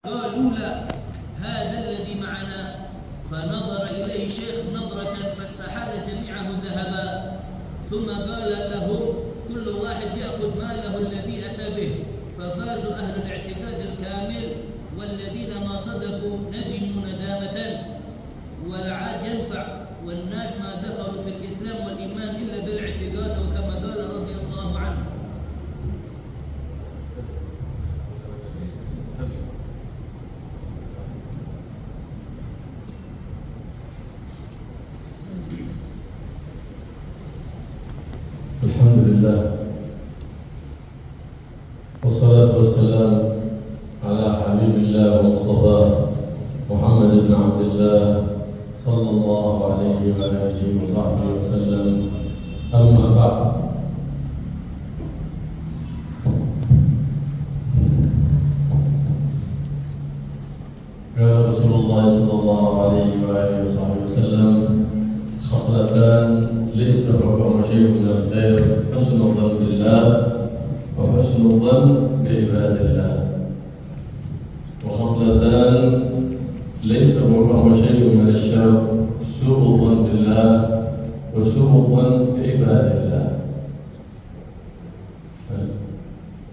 قالوا لا هذا الذي معنا، فنظر إليه شيخ نظرة فاستحال جميعه ذهبا، ثم قال لهم كل واحد يأخذ ماله الذي أتى به، ففازوا أهل الاعتقاد الكامل، والذين ما صدقوا ندموا ندامة ولا عاد ينفع، والناس ما دخلوا في الإسلام والإيمان إلا بالاعتقاد، وكما قال رضي الله عنه. الحمد لله والصلاة والسلام على حبيب الله ومصطفاه محمد بن عبد الله صلى الله عليه وآله وصحبه وسلم. أما بعد، قال رسول الله صلى الله عليه وآله وصحبه وسلم: خصلتان ليس فوقهما شيء من الخير، حسن الظن بالله وحسن الظن بعباد الله. وخصلتان ليس فوقهما شيء من الشر، سوء الظن بالله وسوء الظن بعباد الله.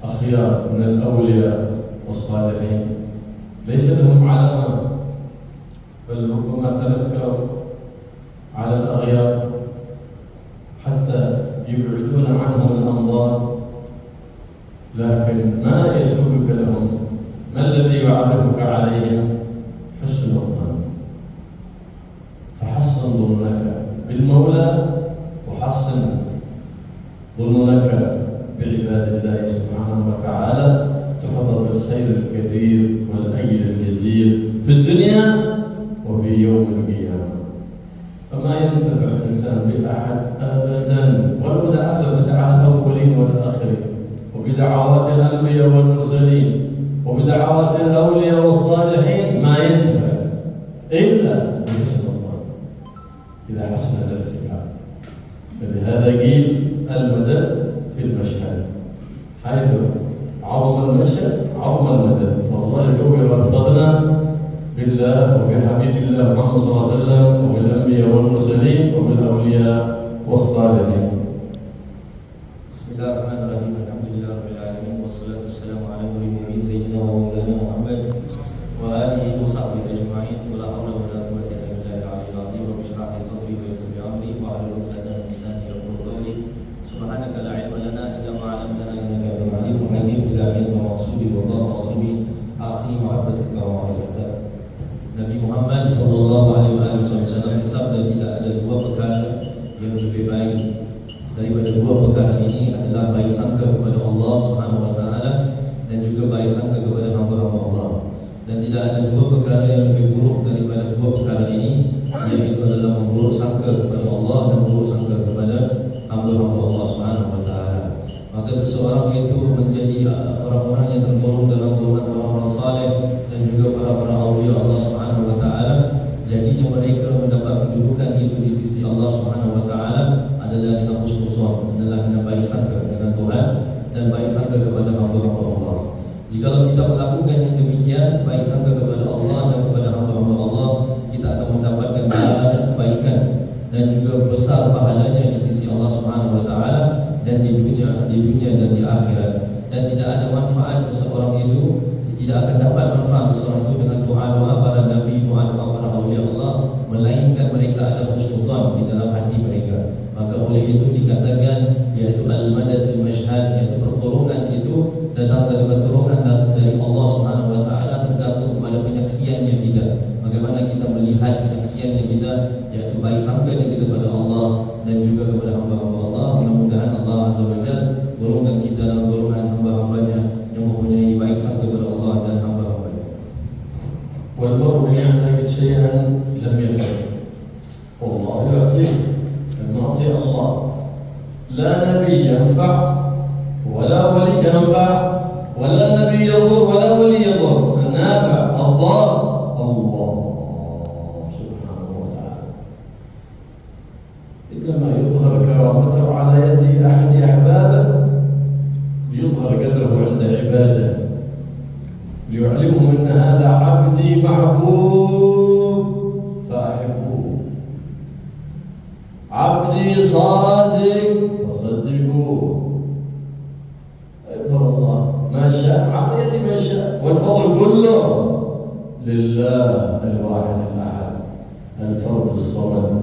الأخيار من الأولياء والصالحين ليس لهم علامة، بل ربما تنكروا على الأغيار حتى يبعدون عنهم الأنظار، لكن ما يسوقك لهم؟ ما الذي يعرفك عليهم؟ حسن الظن. فحسن ظنك بالمولى وحسن ظنك بعباد الله سبحانه وتعالى، تحظى بالخير الكثير والأجر الجزيل في الدنيا وفي يوم القيامة. فما ينتفع الإنسان بأحد أبدا، ولو دعا بدعاء الأولين والآخرين، وبدعوات الأنبياء والمرسلين، وبدعوات الأولياء والصالحين، ما ينتفع إلا بحسن الظن إذا حسن الارتكاب. فلهذا قيل المدد في المشهد، حيث عظم المشهد عظم المدد. فالله يقوي ربطتنا بالله وبحبيب الله محمد صلى الله عليه وسلم، وبالأنبياء والمرسلين، وبالأولياء والصالحين. بسم الله الرحمن الرحيم. الحمد لله رب العالمين، والصلاة والسلام على نور المبين سيدنا ومولانا محمد وآله وصحبه أجمعين، ولا حول ولا قوة إلا بالله العلي العظيم. رب اشرح لي صدري ويسر لي أمري واحلل عقدة من لساني يفقهوا قولي. سبحانك لا علم لنا إلا ما علمتنا إنك أنت العليم الحكيم. إلهي أنت مقصودي والله مقصودي، أعطني محبتك ومعرفتك. Nabi Muhammad SAW bersabda, tidak ada dua perkara yang lebih baik daripada dua perkara ini, adalah baik sangka kepada Allah Subhanahu Wa Taala dan juga baik sangka kepada hamba-hamba Allah. Dan tidak ada dua perkara yang lebih buruk daripada dua perkara ini, yaitu adalah memburuk sangka kepada Allah dan buruk sangka kepada hamba-hamba Allah Subhanahu Wa Taala. Maka seseorang itu menjadi orang-orang yang tergolong dalam golongan orang-orang saleh dan juga para awliya Allah Subhanahu Wa Taala. Jadinya mereka mendapat kedudukan itu di sisi Allah Subhanahu Wa Taala adalah dengan husnuzon, adalah dengan baik sangka dengan Tuhan dan baik sangka kepada hamba-hamba Allah. Jikalau kita melakukan yang demikian, baik sangka kepada Allah dan kepada hamba-hamba Allah, kita akan mendapatkan banyak kebaikan dan juga besar pahalanya di sisi Allah Subhanahu Wa Taala dan di dunia dan di akhirat. Dan tidak ada manfaat seseorang itu, tidak akan dapat manfaat seseorang itu dengan doa-doa para nabi, doa-doa para awliya Allah, melainkan mereka ada husnudzan di dalam hati mereka. Maka oleh itu dikatakan, yaitu al-madad fil mashhad, yaitu pertolongan itu datang dari pertolongan dari Allah Subhanahu Wa Taala, tergantung pada penyaksiannya kita. Bagaimana kita melihat penyaksiannya kita, yaitu baik sangkanya kita kepada Allah dan juga kepada hamba-hamba Allah. Mudah-mudahan Allah Azza wa Jalla golongan kita dalam golongan hamba-hambanya yang mempunyai baik sangka kepada Allah dan hamba-hambanya. والمرء يعتقد شيئا لم يفعل والله يعطيه، المعطي الله. لا نبي ينفع ولا ولي ينفع ولا نبي يضر ولا ولي يضر، النافع الضار الله سبحانه وتعالى. عندما يظهر كرامته على يد أحد أحبابه، يظهر قدره عند عباده، ليعلمهم أن هذا عبدي محبوب فأحبوه، عبدي صادق فصدقوه. أكبر الله ما شاء على يد من شاء، والفضل كله لله الواحد الأحد الفرد الصمد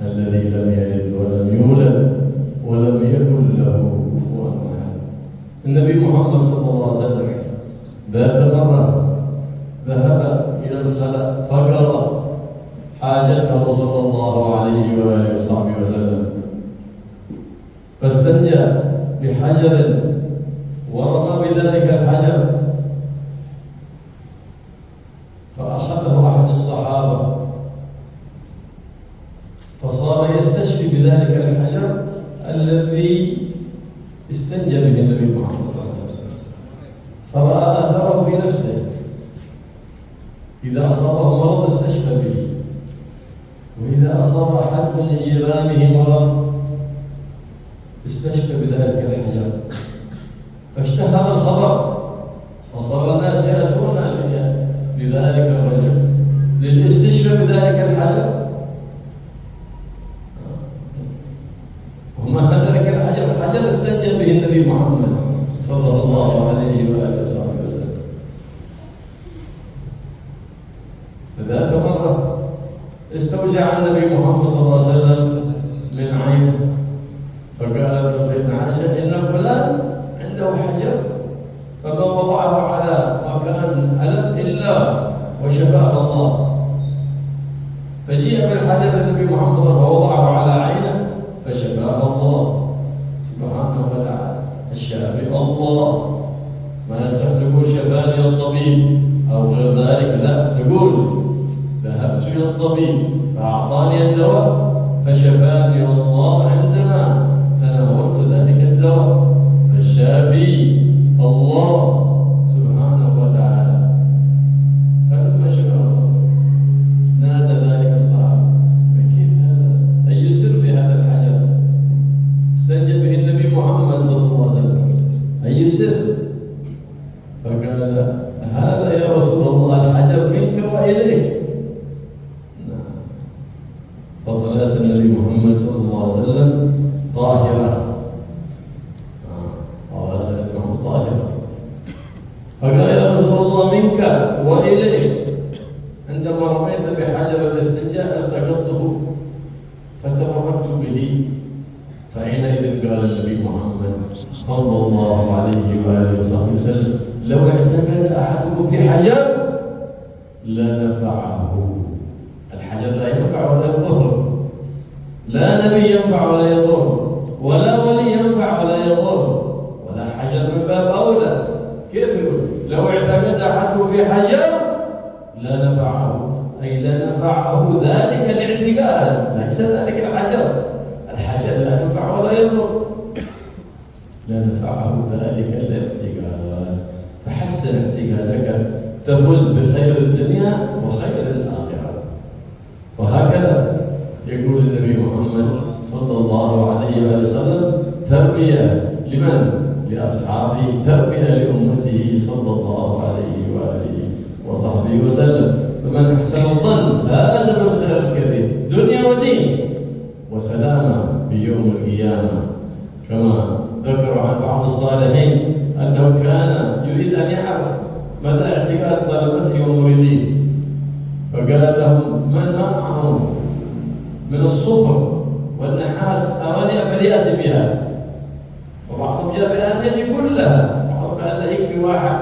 الذي لم يلد ولم يولد ولم يكن له كفوا أحد. النبي محمد صلى الله عليه وسلم ذات مرة ذهب إلى الخلاء فقرأ حاجته صلى الله عليه وآله وصحبه وسلم، فاستنجى بحجر ورمى بذلك الحجر، فأخذه أحد الصحابة فصار يستشفي بذلك الحجر الذي استنجى به النبي محمد صلى الله عليه وسلم، فرأى أثره بنفسه، إذا أصابه مرض استشفى به، وإذا أصاب أحد من جيرانه مرض استشفى بذلك الحجر، فاشتهر الخبر فصار الناس يأتون لذلك الرجل للاستشفاء بذلك الحجر. وما ذلك الحجر استنجى به النبي محمد صلى الله عليه وآله وصحبه وسلم. فذات مرة استوجع النبي محمد صلى الله عليه وسلم من عينه، فقالت له سيدنا عائشة إن فلان عنده حجر فما وضعه على مكان ألم إلا وشفاه الله، فجيء بالحجر النبي محمد صلى الله عليه وسلم فوضعه على عينه فشفاه الله سبحانه وتعالى. الشافي الله، ما يصح تقول شفاني الطبيب أو غير ذلك، لا، تقول ذهبت إلى الطبيب فأعطاني الدواء فشفاني الله عندما تناولت ذلك الدواء. فالشافي الله سبحانه وتعالى. فلما شفاه الله نادى ذلك الصحابة كيف هذا؟ أي سر في هذا الحجر استنجى به النبي محمد صلى الله عليه وسلم، أي سر؟ فقال هذا يا رسول الله الحجر منك وإليك. فضلات النبي محمد صلى الله عليه وسلم طاهرة، فضلات النبي محمد طاهرة. فقال يا رسول الله منك وإليك، عندما رميت بحجر الاستنجاء التقطته فتبركت به. فحينئذ قال النبي محمد صلى الله عليه وآله وصحبه وسلم لو اعتمد أحدكم في حجر لنفعه. الحجر لا ينفع ولا يضر، لا نبي ينفع ولا يضر، ولا ولي ينفع ولا يضر، ولا حجر من باب أولى. كيف يقول لو اعتمد أحدكم في حجر لنفعه، أي لنفعه ذلك الاعتقاد ليس ذلك الحجر. الحجر لا ينفع ولا يضر، لنفعه ذلك الاعتقاد. فحسن اعتقادك تفوز بخير الدنيا وخير الآخرة. وهكذا يقول النبي محمد صلى الله عليه وآله وسلم تربية لمن؟ لأصحابه، تربية لأمته صلى الله عليه وآله وصحبه وسلم. فمن أحسن الظن فاز بالخير الكثير دنيا ودين وسلامة بيوم القيامة. كما ذكروا عن بعض الصالحين أنه كان يريد أن يعرف مدى اعتقاد طلبته ومريديه، فقال لهم من معهم من الصفر والنحاس أواني فليأتي بها. وبعضهم جاء بالآنية كلها، بعضهم قال لا يكفي واحد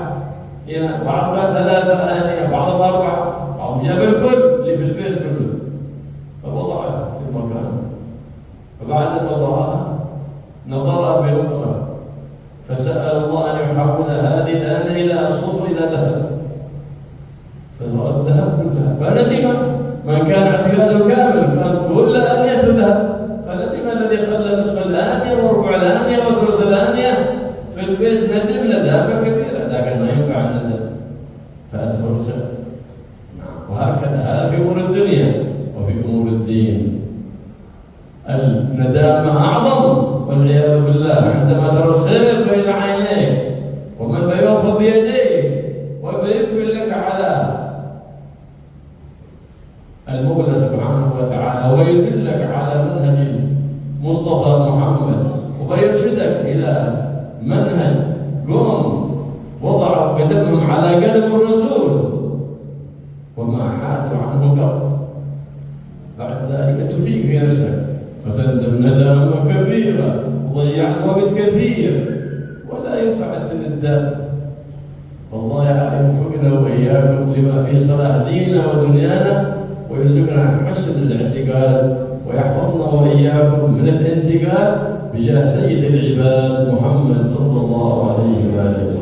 هنا، بعضهم قال 3 آنية، بعضهم 4، بعضهم جاء بالكل اللي في البيت كله فوضعها في مكانه. فبعد أن وضعها نظرها بنظرة فسأل الله أن يحول هذه الآنية إلى الصفر إلى ذهب، فصار الذهب كلها. فندم من كان اعتقاده كامل كانت كل آنية ذهب، فندم الذي خلى نصف الآنية وربع الآنية وثلث الآنية في البيت. ندم ندامة كبيرة، لكن ما ينفع الندم فأتبع الخير. وهكذا هذا في أمور الدنيا وفي أمور الدين. الندامة أعظم والعياذ بالله عندما ترى الخير بين عينيك ومن يأخذ بيديك وبيقبل لك على المولى سبحانه وتعالى ويدلك على منهج مصطفى محمد ويرشدك إلى منهج قوم وضعوا قدمهم على قدم الرسول وما حادوا عنه قط. بعد ذلك تفيق في نفسك فتندم ندامة كبيرة وضيعت وقت كثير ولا ينفع الندم. والله يوفقنا وإياكم لما في صلاح ديننا ودنيانا ويرزقنا حسن الاعتقاد ويحفظنا وإياكم من الانتقاد بجاه سيد العباد محمد صلى الله عليه وآله وسلم.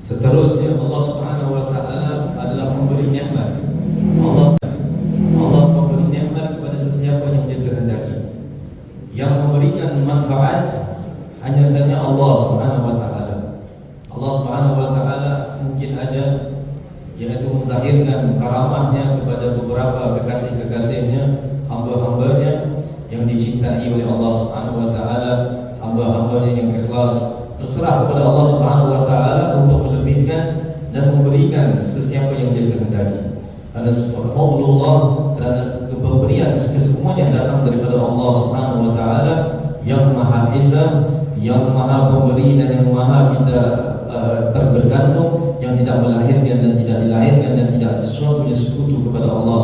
Seterusnya Allah Subhanahu wa taala adalah memberi nikmat. Allah memberi nikmat kepada sesiapa yang Dia kehendaki. Yang memberikan manfaat hanya saja Allah Subhanahu wa taala. Allah Subhanahu wa taala mungkin aja yaitu menzahirkan karamahnya kepada beberapa kekasih-kekasihnya, hamba-hambanya yang dicintai oleh Allah Subhanahu wa taala, hamba-hambanya yang ikhlas. Terserah kepada Allah Subhanahu wa taala untuk melebihkan dan memberikan sesiapa yang Dia kehendaki. Karena subhanallah, kerana pemberian kesemuanya datang daripada Allah Subhanahu wa taala yang Maha Esa, yang Maha Pemberi dan yang Maha kita bergantung, yang tidak melahirkan dan tidak dilahirkan dan tidak sesuatu yang sekutu kepada Allah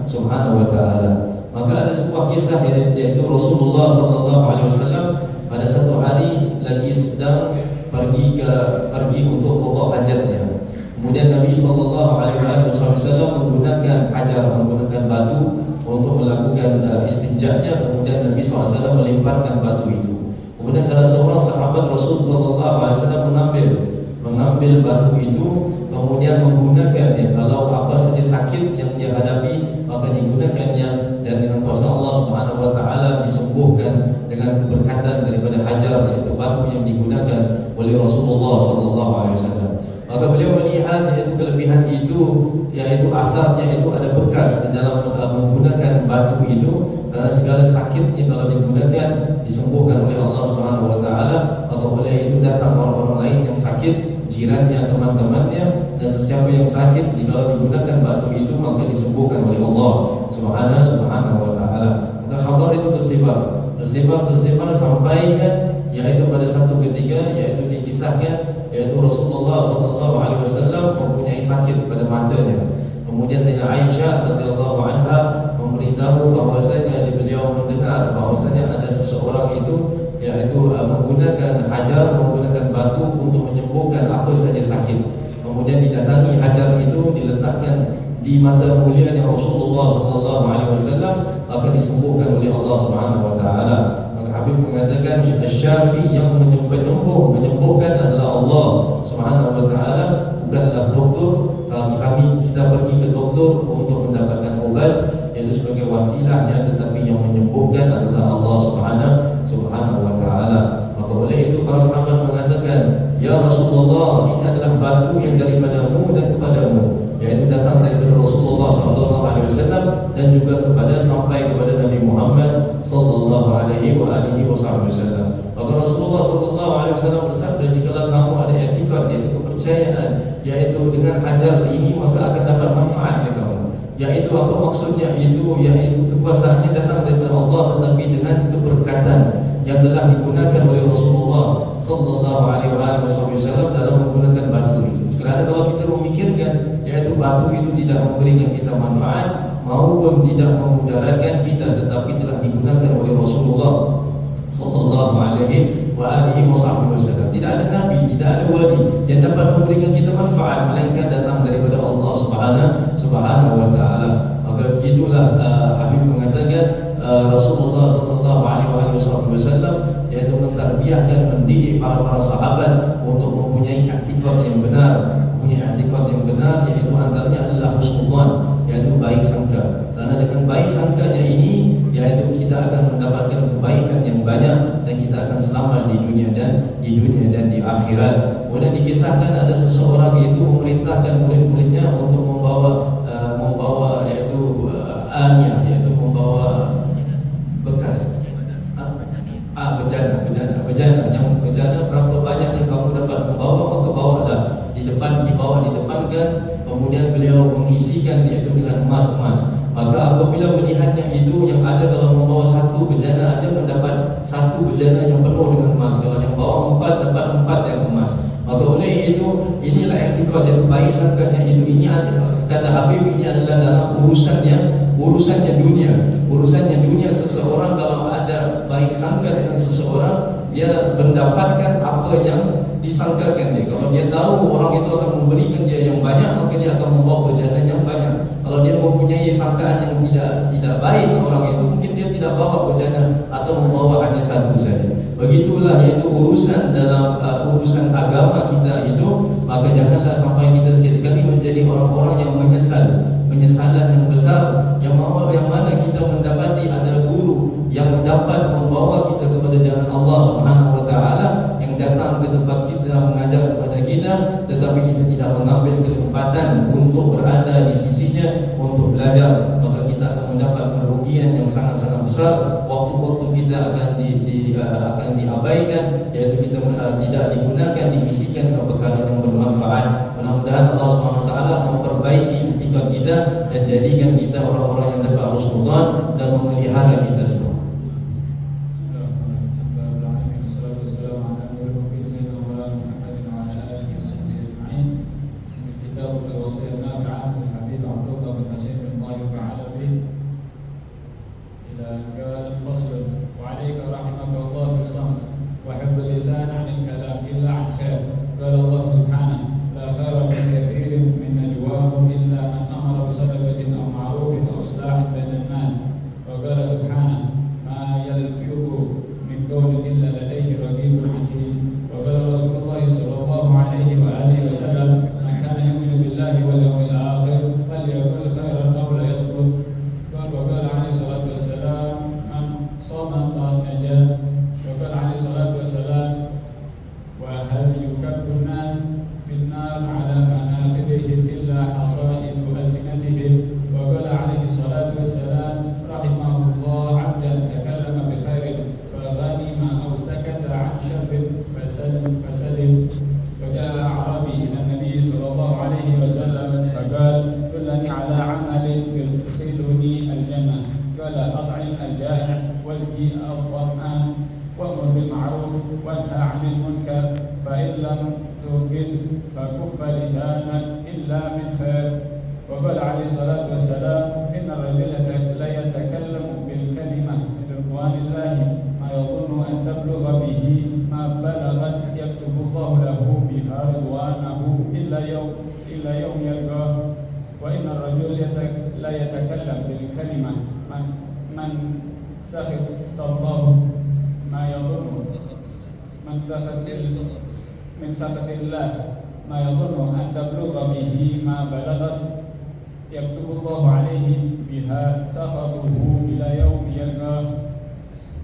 Subhanahu wa taala. Maka ada sebuah kisah yaitu Rasulullah sallallahu alaihi wasallam pada satu hari lagi sedang pergi untuk qada hajatnya. Kemudian Nabi sallallahu alaihi wasallam menggunakan batu untuk melakukan istinjanya. Kemudian Nabi sallallahu alaihi wasallam melemparkan batu itu. Kemudian salah seorang sahabat Rasul sallallahu alaihi wasallam mengambil batu itu, kemudian menggunakannya. Kalau apa saja sakit yang dia hadapi, maka digunakannya, dan dengan kuasa Allah Subhanahu wa taala disembuhkan dengan keberkatan daripada hajar, yaitu batu yang digunakan oleh Rasulullah sallallahu alaihi wasallam. Maka beliau melihat yaitu kelebihan itu, yaitu atharnya itu ada bekas di dalam menggunakan batu itu, karena segala sakitnya kalau digunakan disembuhkan oleh Allah Subhanahu wa taala. Maka oleh itu datang orang-orang lain yang sakit, jirannya, teman-temannya, dan sesiapa yang sakit jika digunakan batu itu maka disembuhkan oleh Allah Subhanahu wa taala. Maka khabar itu tersebar sampaikan, yaitu pada satu ketika, yaitu dikisahkan, yaitu Rasulullah SAW mempunyai sakit pada matanya. Kemudian Sayyidah Aisyah radhiyallahu anha memberitahu bahwasanya beliau mendengar bahwasanya ada seseorang itu yaitu menggunakan hajar, menggunakan batu untuk menyembuhkan apa saja sakit. Kemudian didatangi hajar itu, diletakkan di mata mulianya Rasulullah SAW, maka disembuhkan oleh Allah Subhanahu wa taala. Maka Habib mengatakan Asy-Syafi yang menyembuhkan adalah Allah Subhanahu wa taala, bukanlah doktor. Kalau kita pergi ke doktor untuk mendapatkan obat, yaitu sebagai wasilahnya, tetapi yang menyembuhkan adalah Allah Subhanahu wa taala. Maka oleh itu para sahabat mengatakan, ya Rasulullah, ini adalah batu yang daripadamu dan kepadamu, yaitu datang daripada Rasulullah SAW dan juga sampai kepada Nabi Muhammad SAW. Maka Rasulullah SAW bersabda, jikalau kamu ada i'tikad, yaitu kepercayaan, yaitu dengan hajar ini maka akan dapat manfaatnya kamu. Yaitu apa maksudnya itu? Yaitu kekuasaannya datang daripada Allah, tetapi dengan keberkatan yang telah digunakan oleh Rasulullah sallallahu alaihi wasallam dalam menggunakan batu itu. Kerana kalau kita memikirkan yaitu batu itu tidak memberikan kita manfaat maupun tidak memudaratkan kita, tetapi telah digunakan oleh Rasulullah sallallahu alaihi wasallam. Tidak ada nabi, tidak ada wali yang dapat memberikan kita manfaat melainkan datang daripada Allah Subhanahu wa taala. Maka begitulah Habib mengatakan Rasulullah sallallahu alaihi wasallam yaitu mentarbiyahkan, mendidik para sahabat untuk mempunyai i'tikad yang benar. Yaitu antaranya adalah husnudzan, yaitu baik sangka. Karena dengan baik sangkanya ini yaitu kita akan mendapatkan kebaikan yang banyak dan kita akan selamat di dunia dan di akhirat. Kemudian dikisahkan ada seseorang itu memerintahkan murid-muridnya untuk membawa yaitu aniyah, yaitu membawa bekas bejana yang bejana berapa banyak yang kamu dapat membawa, maka bawalah di depankan. Kemudian beliau mengisikan yaitu dengan emas. Maka apabila melihatnya itu yang ada kalau membawa satu bejana aja mendapat satu bejana yang penuh dengan emas. Kalau yang bawa 4 dapat 4 yang emas. Maka oleh itu inilah i'tiqad, yaitu baik sangkanya itu. Ini kata Habib, ini adalah dalam urusannya dunia seseorang. Kalau ada baik sangka dengan seseorang, dia mendapatkan apa yang disangkakan dia. Kalau dia tahu orang itu akan memberikan dia yang banyak, maka dia akan membawa bejana yang banyak. Kalau dia mempunyai sangkaan yang tidak baik orang itu, mungkin dia tidak bawa bejana atau membawa hanya satu saja. Begitulah yaitu urusan dalam urusan agama kita itu. Maka janganlah sampai kita sekali-sekali menjadi orang-orang yang penyesalan yang besar, yang mana kita mendapati ada guru yang dapat membawa kita kepada jalan Allah Subhanahu wa taala, yang datang ke tempat kita mengajar kepada kita, tetapi kita tidak mengambil kesempatan untuk berada di sisinya untuk belajar, maka kita akan mendapat kerugian yang sangat-sangat besar. Waktu-waktu kita akan diabaikan, yaitu kita tidak digunakan, diisikan dengan perkara yang bermanfaat. Mudah-mudahan Allah Subhanahu wa taala memperbaiki etika kita dan jadikan kita orang-orang yang dapat husnudzan dan memelihara kita semua. من سخط الله ما يظن أن تبلغ به ما بلغت يكتب الله عليه بها سخطه إلى يوم يلقاه.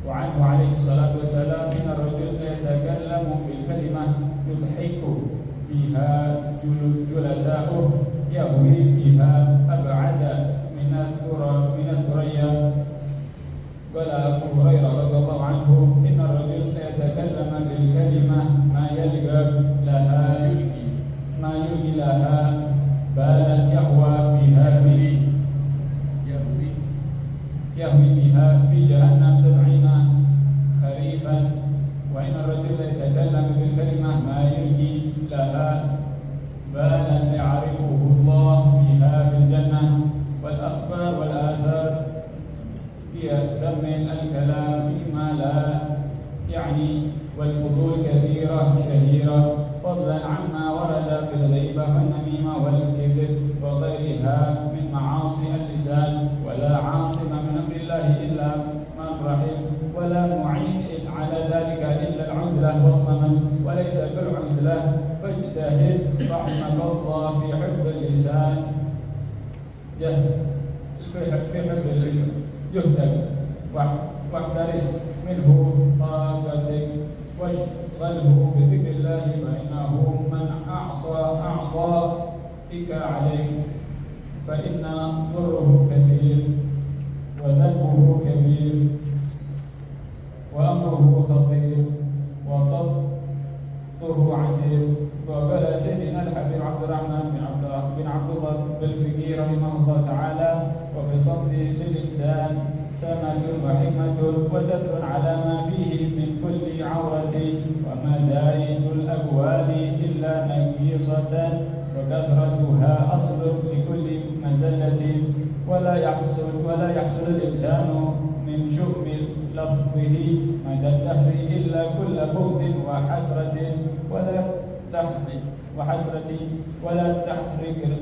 وعنه عليه الصلاة والسلام إن الرجل يتكلم بالكلمة يضحك بها جلساؤه يهوي بها أبعد من الثريا. قال أبو هريرة رضي الله عنه إن الرجل يتكلم بالكلمة ما يلقى لها بالا يهوي بها في جهنم 70 خريفا. وإن الرجل يتكلم بالكلمة ما يلقي لها بالا يعرفه الله بها في الجنة. والأخبار والآثار هي ذم الكلام فيما لا يعني، والفضول كثيرة شهيرة، فضلا عما ورد في الغيبة والنميمة والكذب وغيرها من معاصي اللسان. ولا عاصم من أمر الله إلا من رحم، ولا معين على ذلك إلا العزلة والصمت، وليس بالعزلة فاجتهد رحمك الله في حفظ اللسان جهدك واحترس منه طاقتك واشغله بذكر الله فإنه من أعطى بك عليك، فإن ضره كثير وذنبه كبير وأمره خطير وضبطه عسير. وقال سيدنا الحبيب عبد الرحمن بن عبد الله بالفقي رحمه الله تعالى: وفي صمت للإنسان سمة وحكمة وستر على ما فيه من كل عورة، وما زائد الأقوال إلا نكيصة، وكثرتها أصل لكل مزلة، ولا يحصل الإنسان من شؤم لفظه مدى الدهر إلا كل بغض وحسرة، ولا تحقرن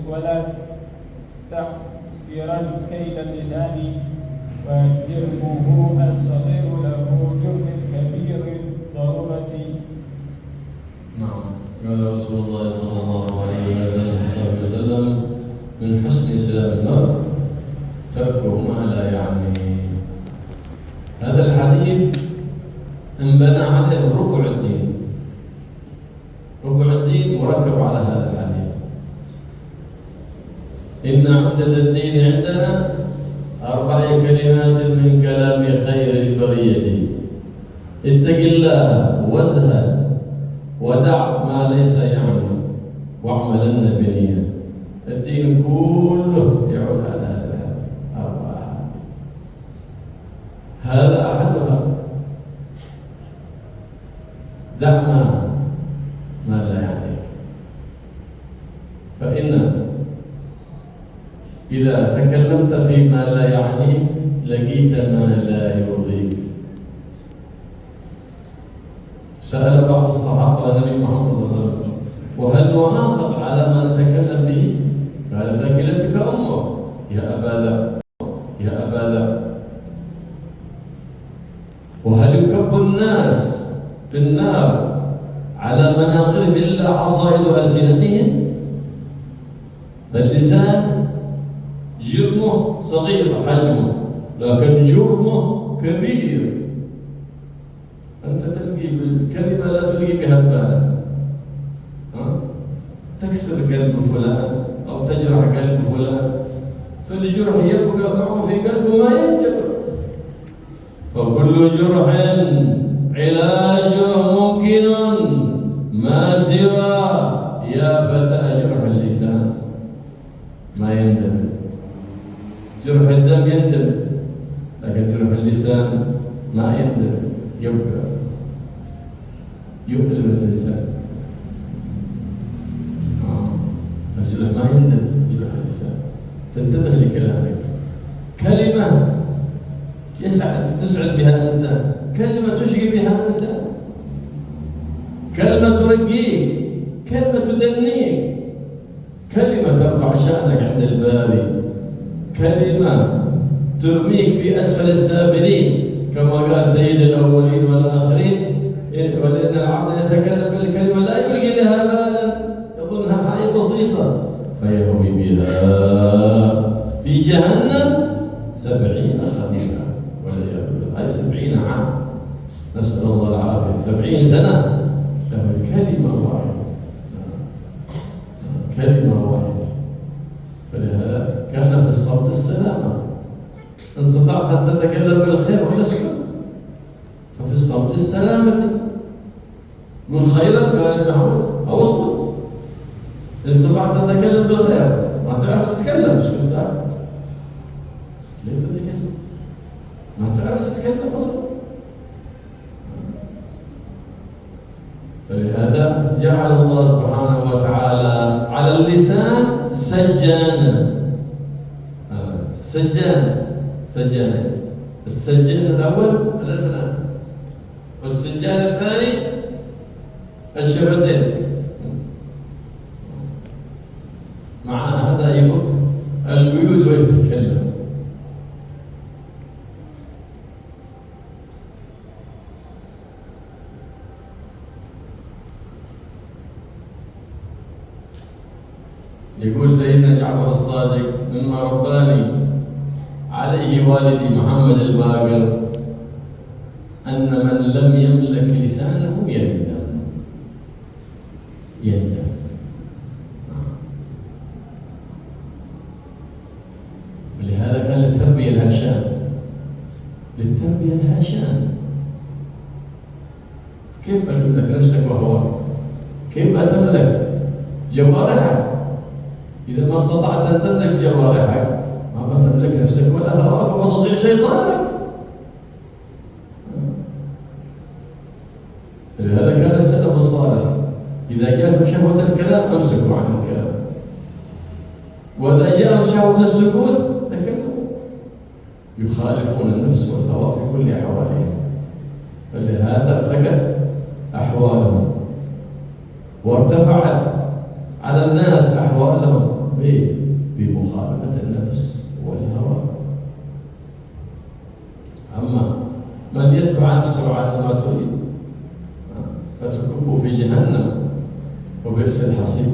كيد اللسان، وجرمه الصغير له جرم كبير ضرورة. نعم. قال رسول الله صلى الله عليه وسلم: من حسن إسلام المرء تركه ما لا يعنيه. هذا الحديث انبنى عليه ربع الدين. ربع الدين مركب على هذا الحديث. إن عدة الدين عندنا 4 كلمات من كلام خير البرية: اتق الله وازهد ودع ما ليس يعني واعملن بنية. الدين كله يعود على هذا 4. هذا أحدها: دع ما لا يعنيك، فإن إذا تكلمت فيما لا يعنيك لقيت ما لا يرضيك. سأل بعض الصحابة النبي محمد صلى الله عليه وسلم: وهل نؤاخذ على ما نتكلم به؟ قال: ثكلتك أمك يا أبا ذر. وهل يكب الناس في النار على مناخرهم إلا حصائد ألسنتهم؟ فاللسان جرمه صغير حجمه، لكن جرمه كبير. أنت تلقي بالكلمة لا تلقي بها البال، تكسر قلب فلان أو تجرح قلب فلان، فالجرح يبقى معه في قلبه ما ينجبر. فكل جرح علاجه ممكن ما سوى يا فتى جرح اللسان. ما يندم. جرح الدم يندم، لكن جرح اللسان ما يندم، يبقى يؤلم اللسان. الجرح ما يندم، جرح اللسان. فانتبه لكلامك. كلمة تسعد بها الإنسان، كلمة تشقي بها الإنسان، كلمة ترقيك، كلمة تدنيك، كلمة ترفع شأنك عند الباري، كلمة ترميك في أسفل السافلين، كما قال سيد الأولين والآخرين: ولأن العبد يتكلم بالكلمة لا يلقي لها بالا، يظنها حاجة بسيطة، فيهوي بها في جهنم 70 خريفا، والعياذ بالله. 70 عام، نسأل الله العافية. 70 سنة له كلمة واحدة، كلمة واحدة. فلهذا كان في الصمت السلامة. إن استطعت أن تتكلم بالخير وتسكت، ففي الصمت السلامة. من خيرا قال محمد أو اسكت. إن استطعت أن تتكلم بالخير ما تعرف تتكلم، اسكت ساكت. ليه تتكلم؟ ما تعرف تتكلم أصلا. فلهذا جعل الله سبحانه وتعالى على اللسان سجانا. سجانا. السجان الأول الأسنان، والسجان الثاني الشفتين. معنى هذا يفك القيود ويتكلم. يقول سيدنا جعفر الصادق: مما رباني عليه والدي محمد الباقر أن من لم يملك لسانه يندم. ولهذا كان للتربية لها شان. كيف تملك نفسك وهواك؟ كيف تملك جوارحك؟ إذا ما استطعت أن تملك جوارحك ما تملك نفسك ولا هواك وما تطيع شيطانك. لهذا كان السلف الصالح إذا جاءهم شهوة الكلام أمسكوا عن الكلام، وإذا جاءهم شهوة السكوت تكلموا، يخالفون النفس والهوى في كل أحوالهم. فلهذا ارتقت أحوالهم وارتفعت على الناس أحوالهم بمخالفة النفس والهوى. أما من يتبع نفسه على ما تريد فتكب في جهنم وبئس الحصير.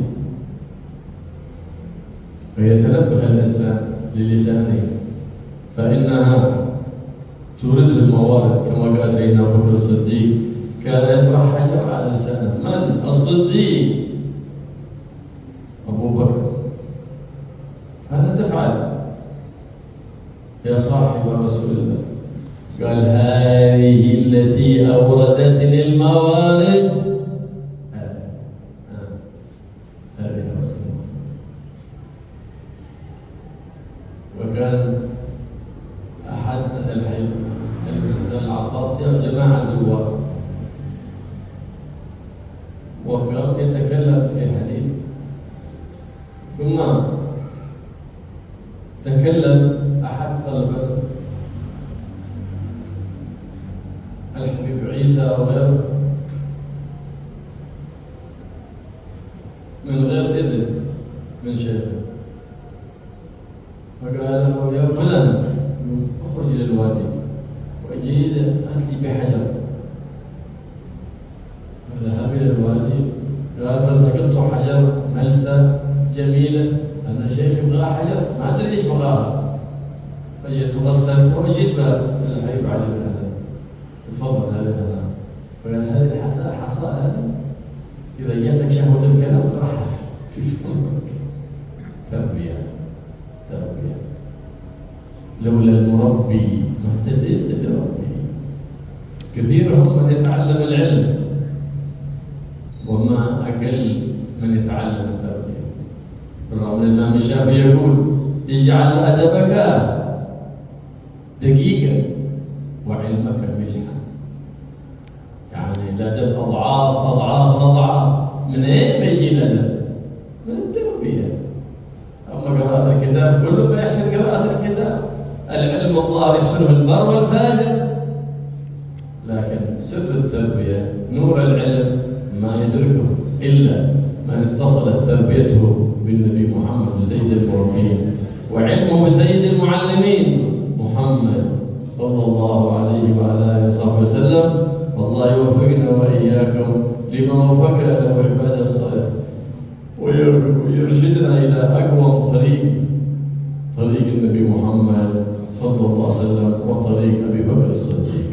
فيتنبه الإنسان للسانه فإنها تورد الموارد، كما قال سيدنا أبو بكر الصديق كان يطرح حجر على لسانه. من؟ الصديق أبو بكر. هذا تفعل يا صاحب رسول الله. قال هذه التي أوردتني الموارد. هذه رسول الله. وكان أحد الإنسان العطاس جماعة زوار، وكان يتكلم في حديث، ثم تكلم أحد طلبته الحبيب عيسى وغيره من غير إذن من شيخ، فقال له يا فلان اخرج إلى الوادي وجيد هات لي بحجر. فذهب إلى الوادي، قال فالتقطت حجر ملسة جميلة، أنا شيخ يبغى حجر ما أدري إيش بغاها، فجيت وغسلت وجيت الحبيب علي بن هذا تفضل هذا الكلام. فقال هذه حصى هذه إذا جاتك شهوة الكلام اطرحها في فمك. تربية. لولا المربي ما اهتديت لربي. كثير هم من يتعلم العلم وما أقل من يتعلم التربية. بالرغم من الإمام الشافعي يقول اجعل أدبك دقيقا وعلمك ملحا. يعني الأدب أضعاف. من أين بيجي الأدب؟ من التربية. أما قراءة الكتاب كله ما يحسن قراءة الكتاب. العلم الظاهر يحسنه البر والفاجر، لكن سر التربية نور العلم ما يدركه إلا من اتصلت تربيته بالنبي محمد وسيد المربين وعلمه بسيد المعلمين محمد صلى الله عليه وعلى آله وصحبه وسلم. والله يوفقنا وإياكم لما وفقنا له عباده الصالح ويرشدنا إلى أقوم طريق النبي محمد صلى الله عليه وسلم وطريق أبي بكر الصديق.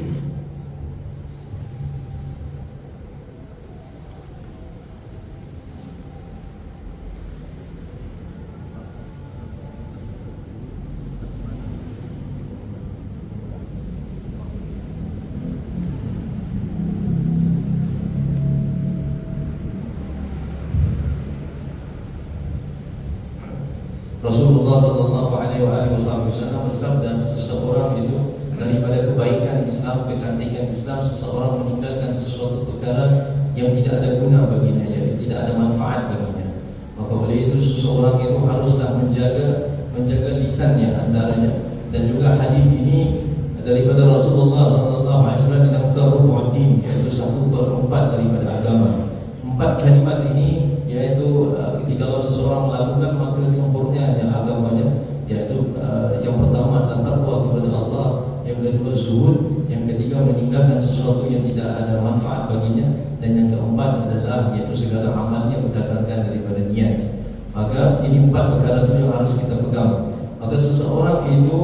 Rasulullah sallallahu alaihi wasallam bersabda, seseorang itu daripada kebaikan Islam, kecantikan Islam, seseorang meninggalkan sesuatu perkara yang tidak ada guna baginya, yaitu tidak ada manfaat baginya. Maka oleh itu seseorang itu haruslah menjaga lisannya antaranya. Dan juga hadis ini daripada Rasulullah sallallahu alaihi wasallam dinamakan rubu'ud-din, yaitu 1/4 daripada agama. 4 kalimat ini yaitu jikalau seseorang melakukan maka sempurnanya agamanya, yaitu yang pertama adalah takwa kepada Allah, yang kedua zuhud, yang ketiga meninggalkan sesuatu yang tidak ada manfaat baginya, dan yang keempat adalah yaitu segala amalnya berdasarkan daripada niat. Maka ini 4 perkara itu yang harus kita pegang. Maka seseorang itu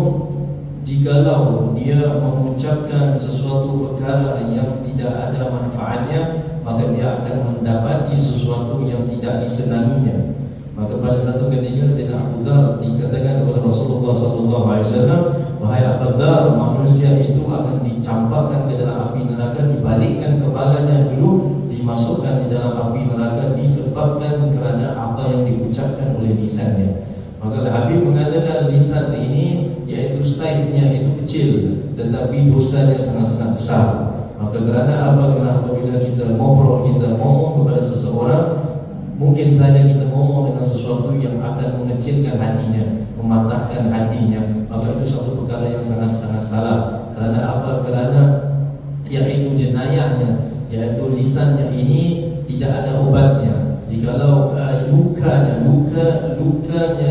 jikalau dia mengucapkan sesuatu perkara yang tidak ada manfaatnya, maka dia akan mendapati sesuatu yang tidak disenanginya. Maka pada satu ketika Sayyidina Abu Dzar dikatakan kepada Rasulullah SAW, wahai Abu Dzar, manusia itu akan dicampakkan ke dalam api neraka, dibalikkan kepalanya dulu, dimasukkan di dalam api neraka disebabkan kerana apa yang diucapkan oleh lisannya. Maka Habib mengatakan lisan ini iaitu saiznya itu kecil, tetapi dosanya sangat-sangat besar. Maka kerana apa? Kerana apabila kita ngobrol, kita ngomong kepada seseorang, mungkin saja kita ngomong dengan sesuatu yang akan mengecilkan hatinya, mematahkan hatinya, maka itu satu perkara yang sangat-sangat salah. Kerana apa? Kerana iaitu jenayahnya, iaitu lisannya ini tidak ada obatnya. Jikalau lukanya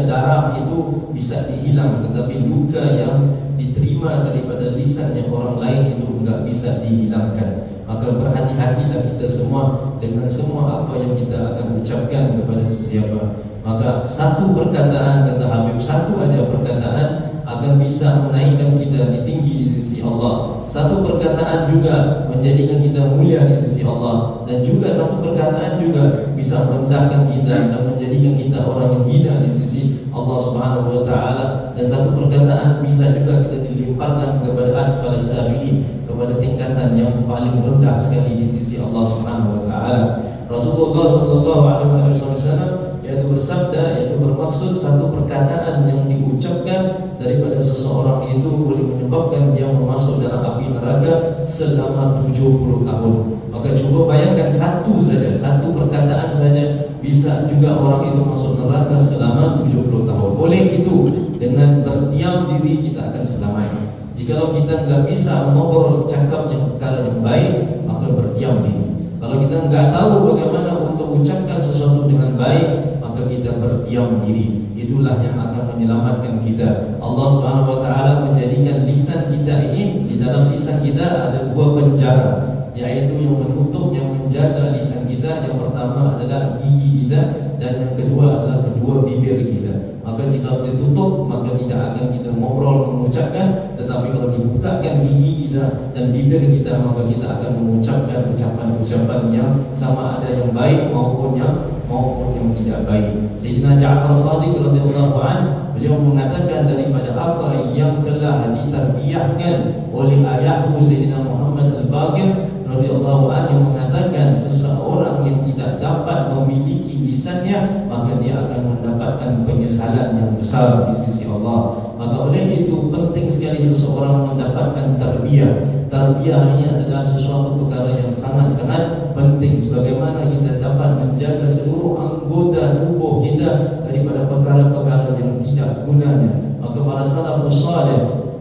darah itu bisa dihilang, tetapi luka yang diterima daripada lisannya orang lain itu enggak bisa dihilangkan. Maka berhati-hatilah kita semua dengan semua apa yang kita akan ucapkan kepada sesiapa. Maka satu perkataan, kata Habib, satu aja perkataan akan bisa menaikkan kita tinggi di sisi Allah. Satu perkataan juga menjadikan kita mulia di sisi Allah, dan juga satu perkataan juga bisa merendahkan kita dan menjadikan kita orang yang hina di sisi Allah Subhanahu wa taala, dan satu perkataan bisa juga kita dilemparkan kepada asfal safilin, kepada tingkatan yang paling rendah sekali di sisi Allah Subhanahu wa taala. Rasulullah sallallahu alaihi wasallam yaitu bersabda, yaitu bermaksud satu perkataan yang diucapkan daripada seseorang itu boleh menyebabkan dia masuk dalam api neraka selama 70 tahun. Maka cuba bayangkan satu saja, satu perkataan saja bisa juga orang itu masuk neraka selama 70 tahun. Boleh itu dengan berdiam diri kita akan selamat. Jikalau kita enggak bisa mengobrol cakap yang perkara yang baik, maka berdiam diri. Kalau kita enggak tahu bagaimana untuk ucapkan sesuatu dengan baik, maka kita berdiam diri. Itulah yang akan menyelamatkan kita. Allah Subhanahu wa taala menjadikan lisan kita ini, di dalam lisan kita ada dua penjara, yaitu yang menutup, yang menjaga lisan kita. Yang pertama adalah gigi kita, dan yang kedua adalah kedua bibir kita. Maka jika ditutup, maka tidak akan kita ngobrol mengucapkan. Tetapi kalau dibukakan gigi kita dan bibir kita, maka kita akan mengucapkan ucapan-ucapan yang sama ada yang baik maupun yang tidak baik. Sayyidina Ja'far Shadiq radhiyallahu anhu, beliau mengatakan daripada apa yang telah ditarbiyahkan oleh ayahku Sayyidina Muhammad Al-Baqir radhiyallahu anhu, yang mengatakan seseorang yang tidak dapat memiliki lisannya, maka dia akan mendapatkan penyesalan yang besar di sisi Allah. Maka oleh itu penting sekali seseorang mendapatkan tarbiyah. Tarbiyah ini adalah sesuatu perkara yang sangat-sangat penting, sebagaimana kita dapat menjaga seluruh anggota tubuh kita daripada perkara-perkara yang tidak gunanya. Maka para salafus salih,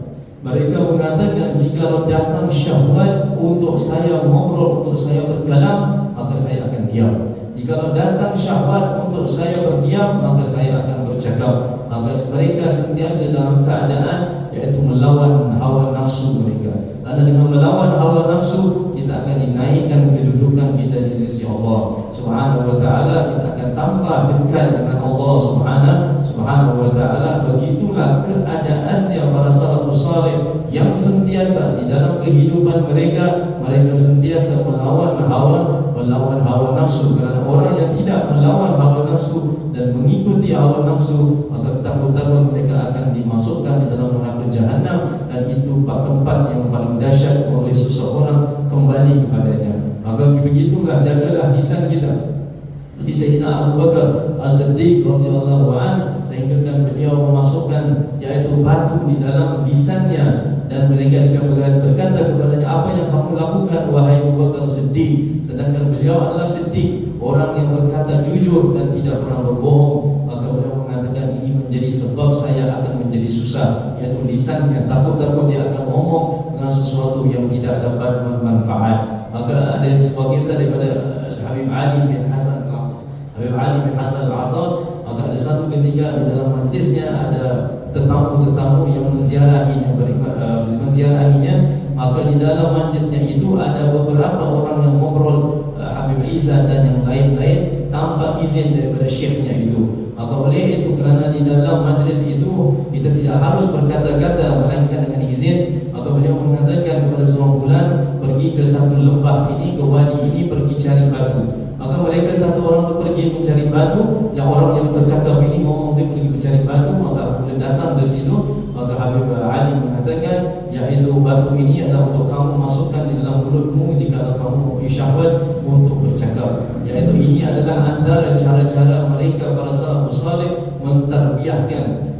mereka mengatakan, jika datang syahwat untuk saya ngobrol, untuk saya berkalam, maka saya akan diam. Jika datang syahwat untuk saya berdiam, maka saya akan bercakap. Maka mereka sentiasa dalam keadaan yaitu melawan hawa nafsu mereka. Karena dengan melawan hawa nafsu, kita akan dinaikkan kedudukan kita di sisi Allah Subhanahu wa taala. Kita akan tambah dekat dengan Allah Subhanahu wa taala. Begitulah keadaannya para salafus salih yang sentiasa di dalam kehidupan mereka, mereka sentiasa melawan hawa nafsu. Kerana orang yang tidak melawan hawa nafsu dan mengikuti hawa nafsu, maka takut-takut mereka akan dimasukkan di dalam neraka jahanam, dan itu tempat yang paling dahsyat oleh seseorang kembali kepadanya. Maka begitulah, jagalah lisan kita. Seperti Sayyidina Abu Bakar As-Siddiq radhiyallahu anhu, sehingga beliau memasukkan yaitu batu di dalam lisannya, dan mereka berkata kepadanya, apa yang kamu lakukan wahai Abu Bakar Siddiq? Sedangkan beliau adalah Siddiq, orang yang berkata jujur dan tidak pernah berbohong. Maka beliau mengatakan, ini menjadi sebab saya akan menjadi susah, yaitu lisannya. Takut-takut dia akan ngomong dengan sesuatu yang tidak dapat bermanfaat. Maka ada sebuah kisah daripada Habib Ali bin Hasan Al-Attas. Maka ada satu ketika di dalam majlisnya ada tetamu-tetamu yang menziarahinya. Maka di dalam majlisnya itu ada beberapa orang yang ngobrol Habib Isa dan yang lain-lain tanpa izin daripada syekhnya itu. Maka oleh itu kerana di dalam majlis itu kita tidak harus berkata-kata melainkan dengan izin, maka beliau mengatakan kepada seorang fulan, pergi ke satu lembah ini, ke wadi ini, pergi cari batu. Maka mereka satu orang tu pergi mencari batu, yang orang yang bercakap ini ngomong tu pergi mencari batu, maka apabila datang ke situ, maka Habib Ali mengatakan, yaitu batu ini adalah untuk kamu masukkan di dalam mulutmu jika kamu mempunyai syahwat untuk bercakap. Yaitu ini adalah antara cara-cara mereka para salafus salih mentarbiyahkan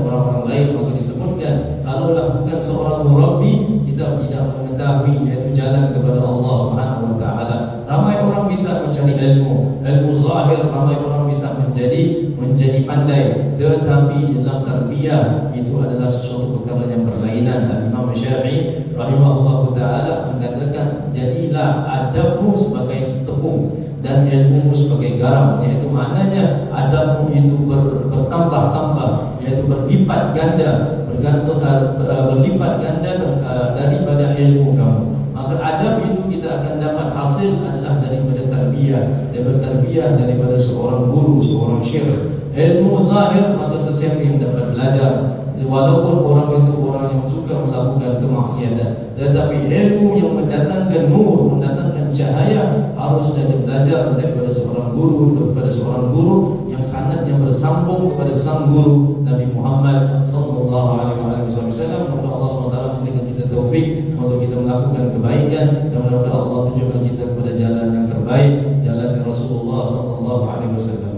orang-orang lain. Maka disebutkan, kalaulah bukan seorang murabbi, kita tidak mengetahui yaitu jalan kepada Allah Subhanahu wa taala. Ramai orang bisa mencari ilmu zahir, ramai orang bisa menjadi pandai, tetapi dalam tarbiyah itu adalah sesuatu perkara yang berlainan. Imam Syafi'i rahimahullah taala mengatakan, jadilah adabmu sebagai tepung dan ilmumu sebagai garam, yaitu maknanya adabmu itu bertambah-tambah, yaitu berlipat ganda, berlipat ganda daripada ilmu kamu. Maka adab itu kita akan dapat hasil adalah daripada tarbiyah, daripada seorang guru, seorang syekh. Ilmu zahir, maka sesiapa yang dapat belajar, walaupun orang itu orang yang suka melakukan kemaksiatan, tetapi ilmu yang mendatangkan nur, mendatangkan cahaya, harus dia belajar daripada seorang guru yang sanadnya bersambung kepada sang guru Nabi Muhammad sallallahu alaihi wasallam. Mudah Allah SWT memberikan kita taufik untuk kita melakukan kebaikan, dan mudah-mudahan Allah tunjukkan kita kepada jalan yang terbaik, jalan Rasulullah sallallahu alaihi wasallam.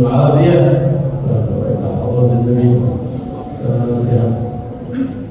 وعافية إلى حضرة النبي صلى الله عليه وسلم.